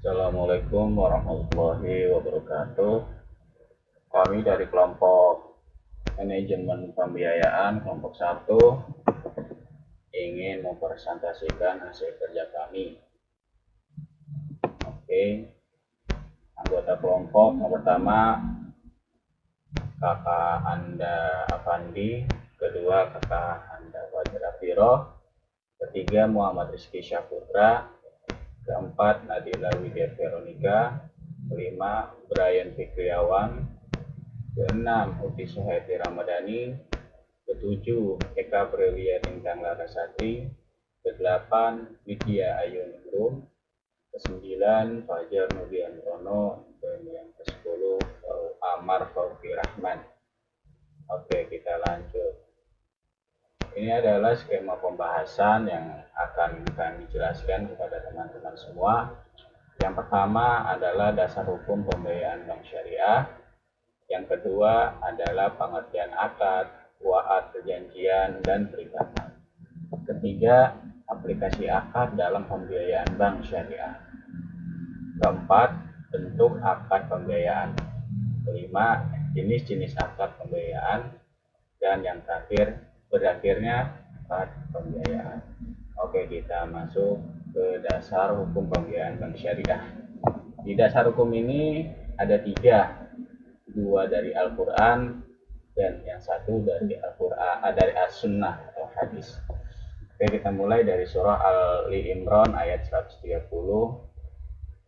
Assalamualaikum warahmatullahi wabarakatuh. Kami dari kelompok manajemen pembiayaan kelompok 1 ingin mempresentasikan hasil kerja kami. Oke, anggota kelompok yang pertama kakak Anda Afandi, kedua kakak Anda Fajar Afiro, ketiga Muhammad Rizky Syahputra, keempat Nadila Widya Veronica, kelima Brian Fikriawan, keenam Uti Suhaiti Ramadhani, ketujuh Eka Prilia Tintang Larasati, kedelapan Widya Ayu Ningrum, kesembilan Fajar Nudiantono, dan yang ke-10 Amar Fauzi Rahman. Oke, kita lanjut. Ini adalah skema pembahasan yang akan kami jelaskan kepada teman-teman semua. Yang pertama adalah dasar hukum pembiayaan bank syariah. Yang kedua adalah pengertian akad, wa'ad, perjanjian, dan perikatan. Ketiga, aplikasi akad dalam pembiayaan bank syariah. Keempat, bentuk akad pembiayaan. Kelima, jenis-jenis akad pembiayaan. Dan yang terakhir, berakhirnya akad pembiayaan. Oke, kita masuk ke dasar hukum pembiayaan bank syariah. Di dasar hukum ini ada 3, 2 dari Al-Quran dan yang 1 dari Al-Quran, dari As-Sunnah atau hadis. Oke, kita mulai dari surah Ali Imran ayat 130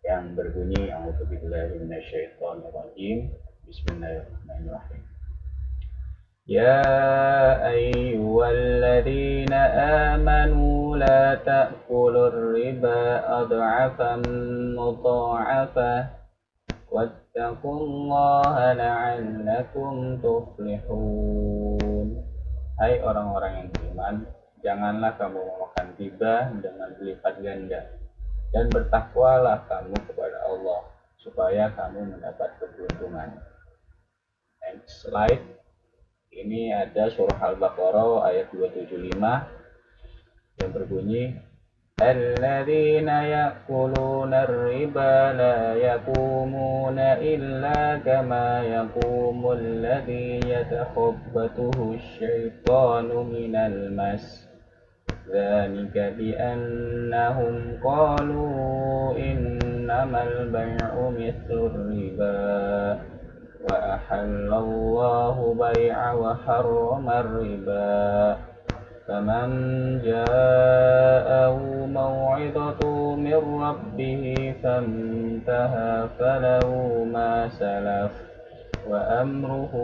yang berbunyi A'udzubillahi minasyaitonirrajim. Bismillahirrahmanirrahim. Ya ayyuhalladzina amanu la ta'kulur riba ad'afan mudha'afah wattaqullaha la'allakum tuflihun. Hai orang-orang yang beriman, janganlah kamu memakan riba dengan berlipat ganda, dan bertakwalah kamu kepada Allah supaya kamu mendapat keberuntungan. Next slide. Ini ada surah Al-Baqarah ayat 275 yang berbunyi Alladzina ya'kuluna ar-riba la yaqumuna illa kama yaqumul ladzi yatakhabbathu asy-syaitanu minal mas. Dzalika bi annahum qalu innamal bay'u mithlur riba wa ahallallahu bai'a wa harrama riba. فمن جاءه موعظة من ربه فانتهى فله ما سلف وأمره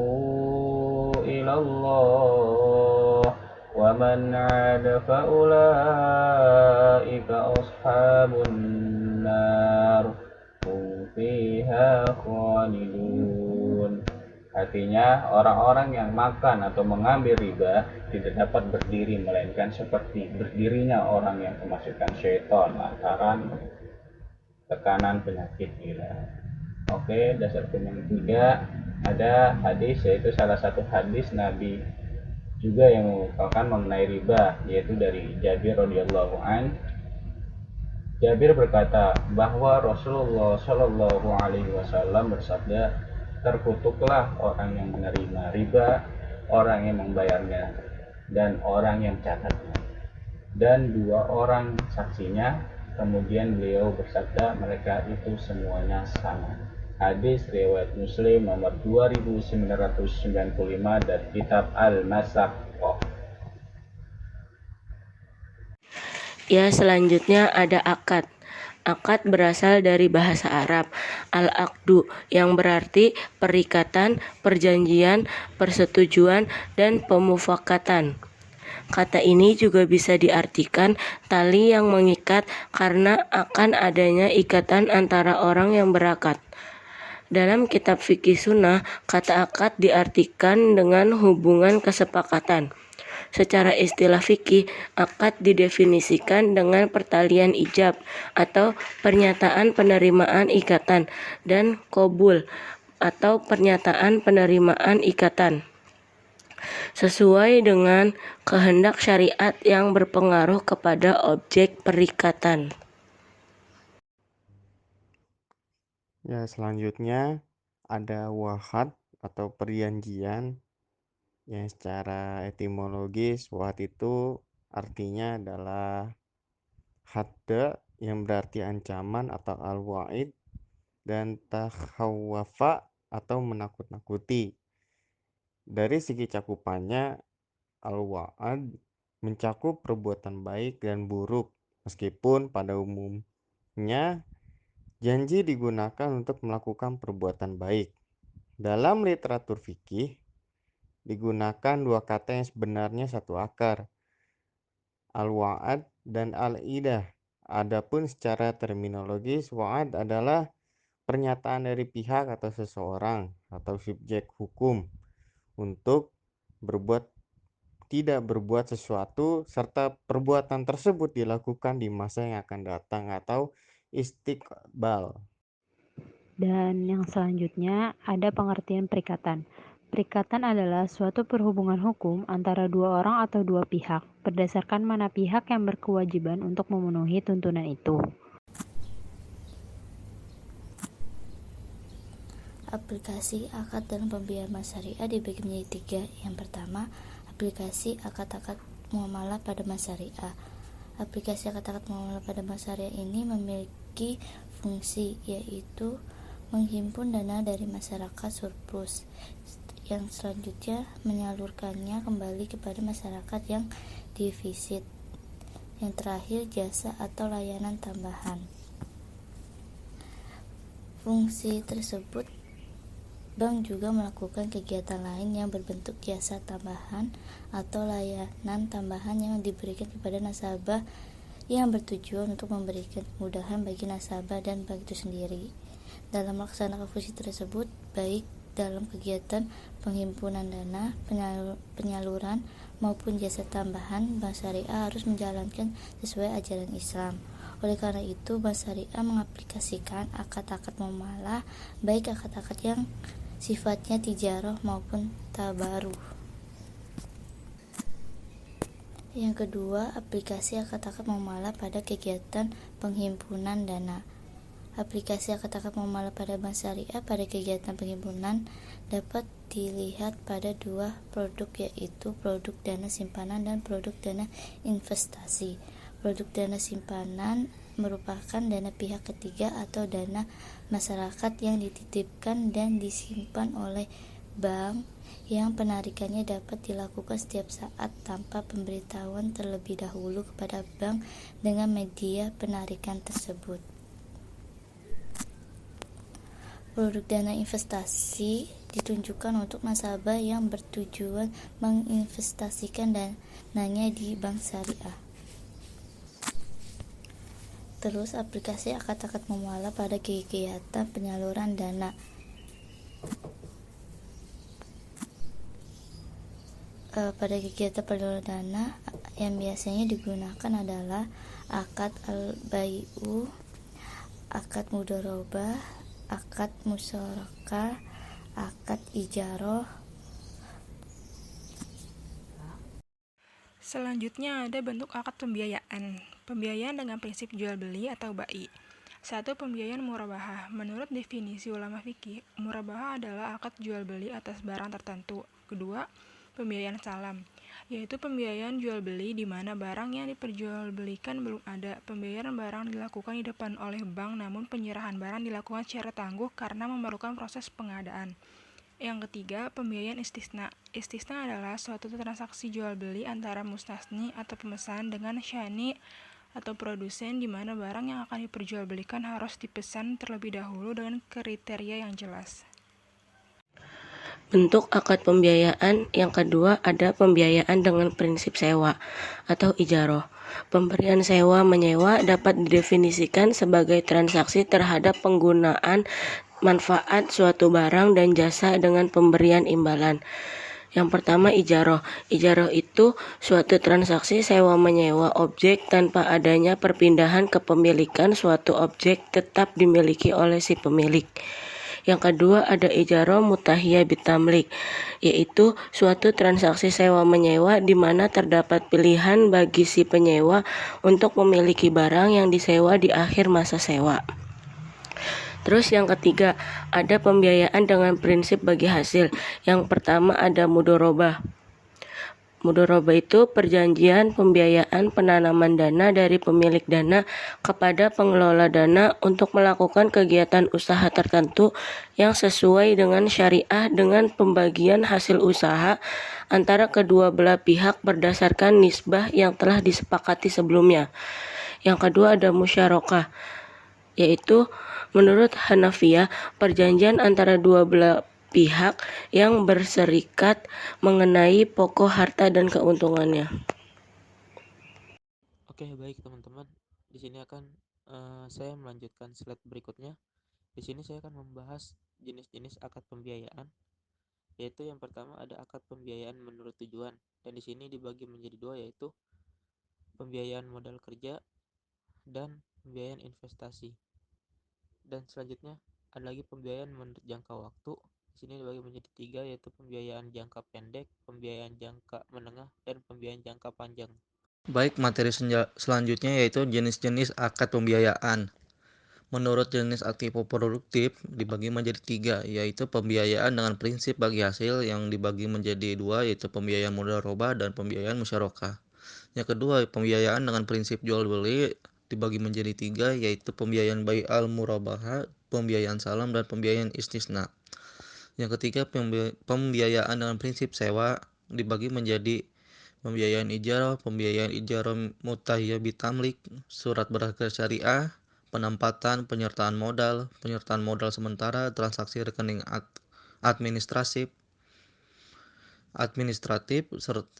إلى الله ومن عاد فأولئك أصحاب النار هم فيها خالدون. Artinya, orang-orang yang makan atau mengambil riba tidak dapat berdiri, melainkan seperti berdirinya orang yang kemasukan syaitan lantaran tekanan penyakit gila. Oke, dasar hukum yang ketiga ada hadis, yaitu salah satu hadis Nabi juga yang mengumpulkan mengenai riba, yaitu dari Jabir radhiyallahu an. Jabir berkata bahwa Rasulullah Shallallahu alaihi wasallam bersabda, terkutuklah orang yang menerima riba, orang yang membayarnya, dan orang yang mencatatnya, dan 2 orang saksinya. Kemudian beliau bersabda, mereka itu semuanya sama. Hadis riwayat Muslim nomor 2995 dan kitab Al-Masaqah. Ya, selanjutnya ada akad. Akad berasal dari bahasa Arab al-aqdu yang berarti perikatan, perjanjian, persetujuan, dan pemufakatan. Kata ini juga bisa diartikan tali yang mengikat karena akan adanya ikatan antara orang yang berakad. Dalam kitab fikih sunnah, kata akad diartikan dengan hubungan kesepakatan. Secara istilah fikih, akad didefinisikan dengan pertalian ijab atau pernyataan penerimaan ikatan dan qabul atau pernyataan penerimaan ikatan sesuai dengan kehendak syariat yang berpengaruh kepada objek perikatan. Ya, selanjutnya ada wahad atau perjanjian yang secara etimologis wahad itu artinya adalah hadda yang berarti ancaman atau al-wa'id dan takhawwafa atau menakut-nakuti. Dari segi cakupannya, al-wa'ad mencakup perbuatan baik dan buruk, meskipun pada umumnya janji digunakan untuk melakukan perbuatan baik. Dalam literatur fikih digunakan dua kata yang sebenarnya satu akar, al-wa'ad dan al-idah. Adapun secara terminologis, wa'ad adalah pernyataan dari pihak atau seseorang atau subjek hukum untuk tidak berbuat sesuatu serta perbuatan tersebut dilakukan di masa yang akan datang atau istiqbal. Dan yang selanjutnya ada pengertian perikatan. Perikatan adalah suatu perhubungan hukum antara dua orang atau dua pihak, berdasarkan mana pihak yang berkewajiban untuk memenuhi tuntunan itu. Aplikasi akad dalam pembiayaan bank syariah dibagi menjadi 3. Yang pertama, aplikasi akad-akad muamalah pada bank syariah. Aplikasi akad-akad muamalah pada bank syariah ini memiliki fungsi, yaitu menghimpun dana dari masyarakat surplus, yang selanjutnya menyalurkannya kembali kepada masyarakat yang defisit. Yang terakhir, jasa atau layanan tambahan. Fungsi tersebut, bank juga melakukan kegiatan lain yang berbentuk jasa tambahan atau layanan tambahan yang diberikan kepada nasabah yang bertujuan untuk memberikan kemudahan bagi nasabah dan bank itu sendiri. Dalam melaksanakan fungsi tersebut, baik dalam kegiatan penghimpunan dana, penyaluran, maupun jasa tambahan, bank syariah harus menjalankan sesuai ajaran Islam. Oleh karena itu, bank syariah mengaplikasikan akad-akad muamalah, baik akad-akad yang sifatnya tijarah maupun tabaruh. Yang kedua, aplikasi akad-akad muamalah pada kegiatan penghimpunan dana. Aplikasi akad-akad muamalah pada bank syariah pada kegiatan penghimpunan dapat dilihat pada dua produk, yaitu produk dana simpanan dan produk dana investasi. Produk dana simpanan merupakan dana pihak ketiga atau dana masyarakat yang dititipkan dan disimpan oleh bank, yang penarikannya dapat dilakukan setiap saat tanpa pemberitahuan terlebih dahulu kepada bank dengan media penarikan tersebut. Produk dana investasi ditunjukkan untuk nasabah yang bertujuan menginvestasikan dananya di bank syariah. Terus, aplikasi akad-akad muamalah pada kegiatan penyaluran dana. Pada kegiatan penyaluran dana yang biasanya digunakan adalah akad al-bai'u, akad mudharabah, akad musyarakah, akad ijarah. Selanjutnya ada bentuk akad pembiayaan. Pembiayaan dengan prinsip jual beli atau bai. 1. Pembiayaan murabahah. Menurut definisi ulama fikih, murabahah adalah akad jual beli atas barang tertentu. Kedua, pembiayaan salam, yaitu pembiayaan jual beli di mana barang yang diperjualbelikan belum ada. Pembayaran barang dilakukan di depan oleh bank, namun penyerahan barang dilakukan secara tangguh karena memerlukan proses pengadaan. Yang ketiga, pembiayaan istisna. Istisna adalah suatu transaksi jual beli antara mustasni atau pemesan dengan syani atau produsen, di mana barang yang akan diperjualbelikan harus dipesan terlebih dahulu dengan kriteria yang jelas. Bentuk akad pembiayaan yang kedua ada pembiayaan dengan prinsip sewa atau ijaroh. Pemberian sewa menyewa dapat didefinisikan sebagai transaksi terhadap penggunaan manfaat suatu barang dan jasa dengan pemberian imbalan. Yang pertama, ijaroh. Ijaroh itu suatu transaksi sewa-menyewa objek tanpa adanya perpindahan kepemilikan suatu objek tetap dimiliki oleh si pemilik. Yang kedua ada ijaroh mutahiyah bitamlik, yaitu suatu transaksi sewa-menyewa di mana terdapat pilihan bagi si penyewa untuk memiliki barang yang disewa di akhir masa sewa. Terus yang ketiga, ada pembiayaan dengan prinsip bagi hasil. Yang pertama ada mudorobah. Mudorobah itu perjanjian pembiayaan penanaman dana dari pemilik dana kepada pengelola dana untuk melakukan kegiatan usaha tertentu yang sesuai dengan syariah dengan pembagian hasil usaha antara kedua belah pihak berdasarkan nisbah yang telah disepakati sebelumnya. Yang kedua ada musyarakah, yaitu menurut Hanafiyah perjanjian antara dua belah pihak yang berserikat mengenai pokok harta dan keuntungannya. Oke, baik teman-teman. Di sini akan saya melanjutkan slide berikutnya. Di sini saya akan membahas jenis-jenis akad pembiayaan, yaitu yang pertama ada akad pembiayaan menurut tujuan, dan di sini dibagi menjadi dua, yaitu pembiayaan modal kerja dan pembiayaan investasi. Dan selanjutnya ada lagi pembiayaan menurut jangka waktu. Di sini dibagi menjadi tiga, yaitu pembiayaan jangka pendek, pembiayaan jangka menengah, dan pembiayaan jangka panjang. Baik, materi selanjutnya yaitu jenis-jenis akad pembiayaan. Menurut jenis aktif produktif dibagi menjadi tiga, yaitu pembiayaan dengan prinsip bagi hasil yang dibagi menjadi dua, yaitu pembiayaan mudharabah dan pembiayaan musyarakah. Yang kedua, pembiayaan dengan prinsip jual beli dibagi menjadi tiga, yaitu pembiayaan bai al murabahah, pembiayaan salam, dan pembiayaan istisna. Yang ketiga, pembiayaan dengan prinsip sewa dibagi menjadi pembiayaan ijarah mutahiyyah bitamlik, surat berharga syariah, penempatan, penyertaan modal sementara, transaksi rekening administratif,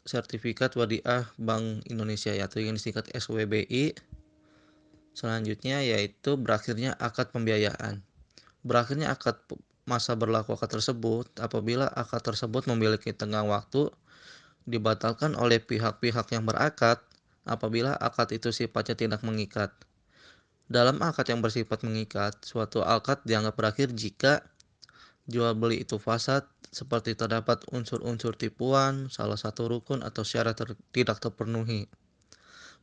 sertifikat wadiah Bank Indonesia atau yang disingkat SWBI. Selanjutnya yaitu berakhirnya akad pembiayaan. Berakhirnya masa berlaku akad tersebut apabila akad tersebut memiliki tenggang waktu, dibatalkan oleh pihak-pihak yang berakad apabila akad itu sifatnya tidak mengikat. Dalam akad yang bersifat mengikat, suatu akad dianggap berakhir jika jual beli itu fasad, seperti terdapat unsur-unsur tipuan, salah satu rukun atau syarat tidak terpenuhi.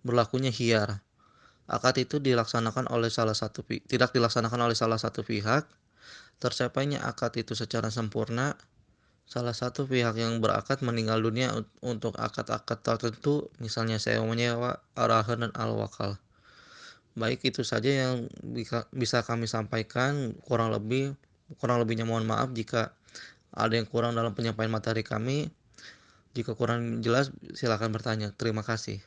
Berlakunya khiyar. Akad itu tidak dilaksanakan oleh salah satu pihak. Tercapainya akad itu secara sempurna, salah satu pihak yang berakad meninggal dunia untuk akad-akad tertentu, misalnya sewa menyewa, arahan, dan al-wakal. Baik, itu saja yang bisa kami sampaikan. Kurang lebihnya mohon maaf jika ada yang kurang dalam penyampaian materi kami. Jika kurang jelas silakan bertanya. Terima kasih.